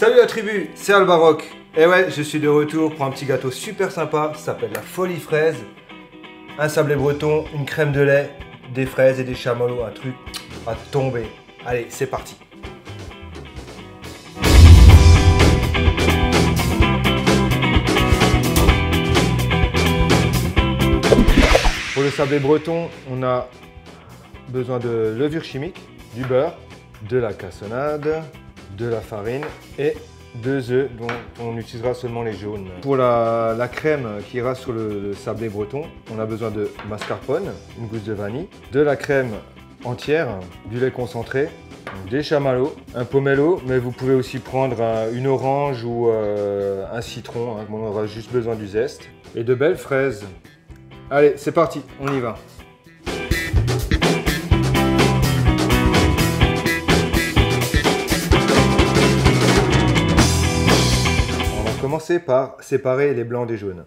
Salut la tribu, c'est Albaroc. Et ouais, je suis de retour pour un petit gâteau super sympa, ça s'appelle la folie fraise. Un sablé breton, une crème de lait, des fraises et des chamallows, un truc à tomber. Allez, c'est parti. Pour le sablé breton, on a besoin de levure chimique, du beurre, de la cassonade, de la farine et 2 œufs dont on utilisera seulement les jaunes. Pour la crème qui ira sur le sablé breton, on a besoin de mascarpone, une gousse de vanille, de la crème entière, du lait concentré, des chamallows, un pomelo, mais vous pouvez aussi prendre une orange ou un citron, hein, on aura juste besoin du zeste, et de belles fraises. Allez, c'est parti, on y va. On va commencer par séparer les blancs des jaunes.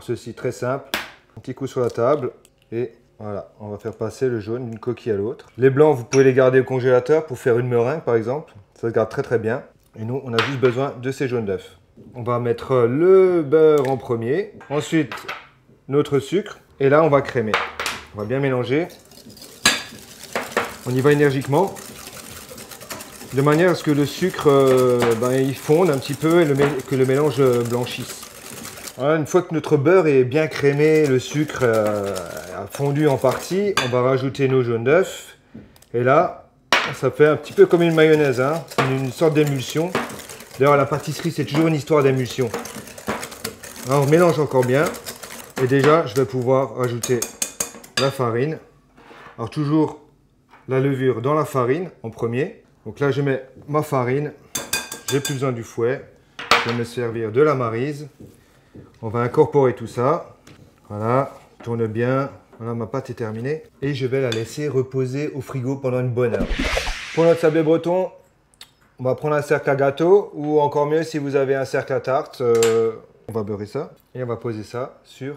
Ceci très simple, un petit coup sur la table et voilà, on va faire passer le jaune d'une coquille à l'autre. Les blancs, vous pouvez les garder au congélateur pour faire une meringue par exemple, ça se garde très très bien. Et nous, on a juste besoin de ces jaunes d'œufs. On va mettre le beurre en premier, ensuite notre sucre. Et là, on va crémer. On va bien mélanger. On y va énergiquement, de manière à ce que le sucre il fonde un petit peu et que le mélange blanchisse. Voilà, une fois que notre beurre est bien crémé, le sucre a fondu en partie, on va rajouter nos jaunes d'œufs. Et là, ça fait un petit peu comme une mayonnaise, hein, une sorte d'émulsion. D'ailleurs, la pâtisserie, c'est toujours une histoire d'émulsion. On mélange encore bien. Et déjà, je vais pouvoir rajouter la farine. Alors toujours la levure dans la farine en premier. Donc là, je mets ma farine. J'ai plus besoin du fouet. Je vais me servir de la maryse. On va incorporer tout ça. Voilà, tourne bien. Voilà, ma pâte est terminée. Et je vais la laisser reposer au frigo pendant une bonne heure. Pour notre sablé breton, on va prendre un cercle à gâteau. Ou encore mieux, si vous avez un cercle à tarte. On va beurrer ça et on va poser ça sur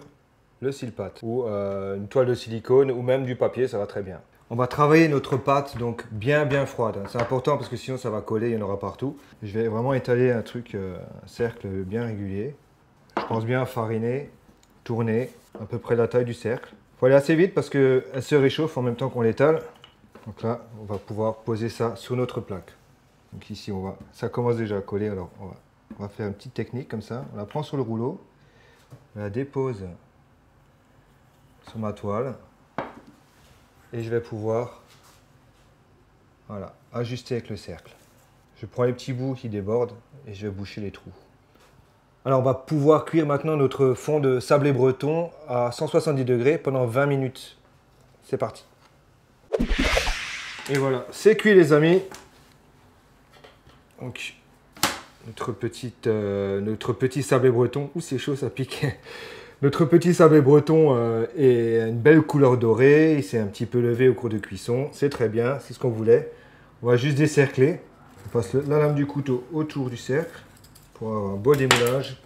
le cile-pâte ou une toile de silicone ou même du papier, ça va très bien. On va travailler notre pâte donc bien froide. C'est important parce que sinon ça va coller, il y en aura partout. Je vais vraiment étaler un truc, un cercle bien régulier. Je pense bien fariner, tourner à peu près la taille du cercle. Il faut aller assez vite parce qu'elle se réchauffe en même temps qu'on l'étale. Donc là, on va pouvoir poser ça sur notre plaque. Donc ici, ça commence déjà à coller, alors on va faire une petite technique comme ça. On la prend sur le rouleau, on la dépose sur ma toile et je vais pouvoir ajuster avec le cercle. Je prends les petits bouts qui débordent et je vais boucher les trous. Alors on va pouvoir cuire maintenant notre fond de sablé breton à 170 degrés pendant 20 minutes. C'est parti. Et voilà, c'est cuit les amis. Donc notre petit sablé breton, ouh c'est chaud, ça pique. Notre petit sablé breton est une belle couleur dorée, il s'est un petit peu levé au cours de cuisson, c'est très bien, c'est ce qu'on voulait. On va juste décercler, on passe la lame du couteau autour du cercle pour avoir un beau démoulage.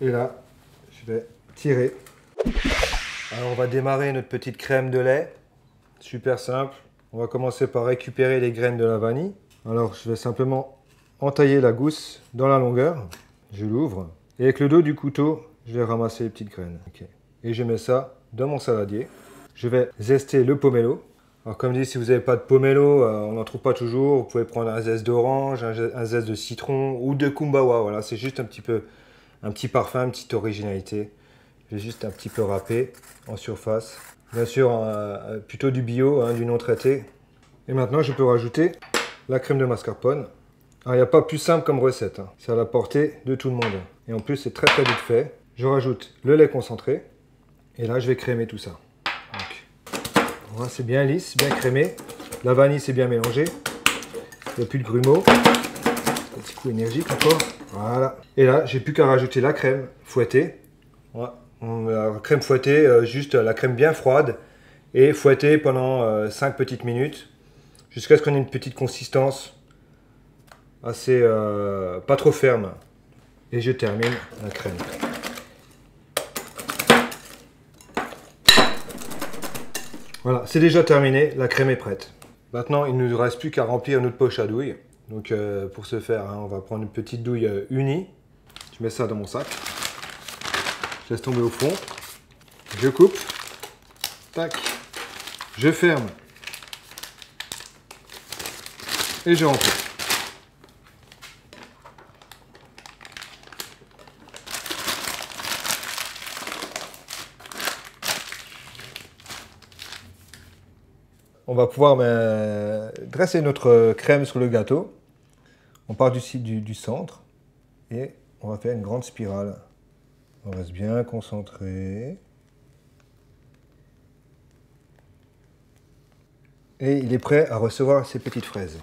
Et là, je vais tirer. Alors on va démarrer notre petite crème de lait, super simple. On va commencer par récupérer les graines de la vanille. Alors je vais simplement entailler la gousse dans la longueur, je l'ouvre et avec le dos du couteau je vais ramasser les petites graines. Okay. Et je mets ça dans mon saladier. Je vais zester le pomelo. Alors comme dit, si vous n'avez pas de pomelo, on n'en trouve pas toujours, vous pouvez prendre un zeste d'orange, un zeste de citron ou de kumbawa. Voilà, c'est juste un petit parfum, une petite originalité. Je vais juste un petit peu râper en surface. Bien sûr, plutôt du bio, hein, du non traité. Et maintenant, je peux rajouter la crème de mascarpone. Alors, il n'y a pas plus simple comme recette, hein. C'est à la portée de tout le monde. Et en plus, c'est très très vite fait. Je rajoute le lait concentré. Et là, je vais crémer tout ça. Voilà, c'est bien lisse, bien crémé. La vanille, c'est bien mélangé. Il n'y a plus de grumeaux. Un petit coup énergique encore. Voilà. Et là, j'ai plus qu'à rajouter la crème fouettée. Voilà. La crème fouettée, juste la crème bien froide. Et fouettée pendant 5 petites minutes. Jusqu'à ce qu'on ait une petite consistance assez pas trop ferme. Et je termine la crème. Voilà, c'est déjà terminé, la crème est prête. Maintenant, il ne nous reste plus qu'à remplir notre poche à douille. Donc pour ce faire, hein, on va prendre une petite douille unie. Je mets ça dans mon sac. Je laisse tomber au fond. Je coupe. Tac. Je ferme. Et je remplis. On va pouvoir dresser notre crème sur le gâteau. On part du centre et on va faire une grande spirale. On reste bien concentré. Et il est prêt à recevoir ses petites fraises.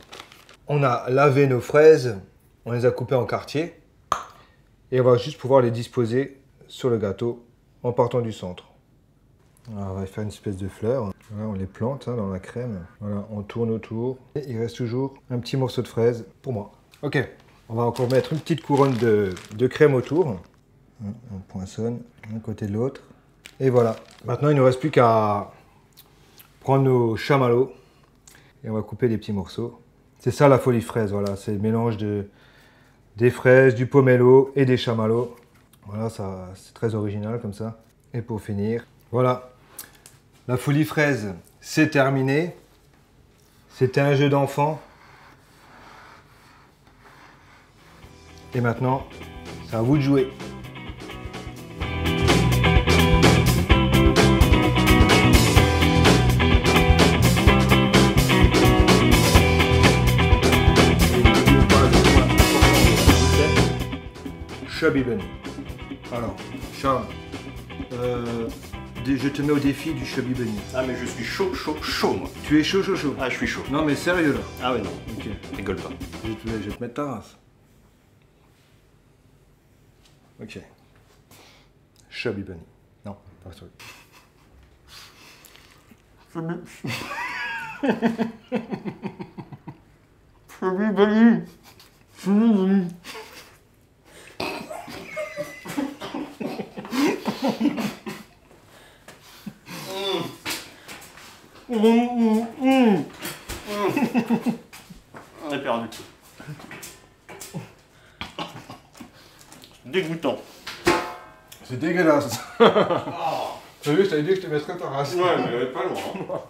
On a lavé nos fraises, on les a coupées en quartiers. Et on va juste pouvoir les disposer sur le gâteau en partant du centre. Alors, on va faire une espèce de fleur. Voilà, on les plante dans la crème. Voilà, on tourne autour. Et il reste toujours un petit morceau de fraise pour moi. Ok, on va encore mettre une petite couronne de crème autour. On poinçonne d'un côté de l'autre. Et voilà. Maintenant, il ne nous reste plus qu'à prendre nos chamallows. Et on va couper des petits morceaux. C'est ça la folie fraise. Voilà, c'est le mélange des fraises, du pomelo et des chamallows. Voilà, c'est très original comme ça. Et pour finir, voilà. La folie fraise, c'est terminé. C'était un jeu d'enfant. Et maintenant, c'est à vous de jouer. Chubby Bunny. Alors, Charles, je te mets au défi du Chubby Bunny. Ah mais je suis chaud, moi. Tu es chaud, chaud, chaud. Ah je suis chaud. Non mais sérieux là. Ah ouais non, Ok. rigole pas. Je vais te mettre ta race. Ok. Chubby Bunny. Non, pas ça. Chubby Bunny. Chubby Bunny. On est perdu. Dégoûtant. C'est dégueulasse. T'as vu, je t'avais dit que je te mettrais ta race. Ouais, mais pas loin.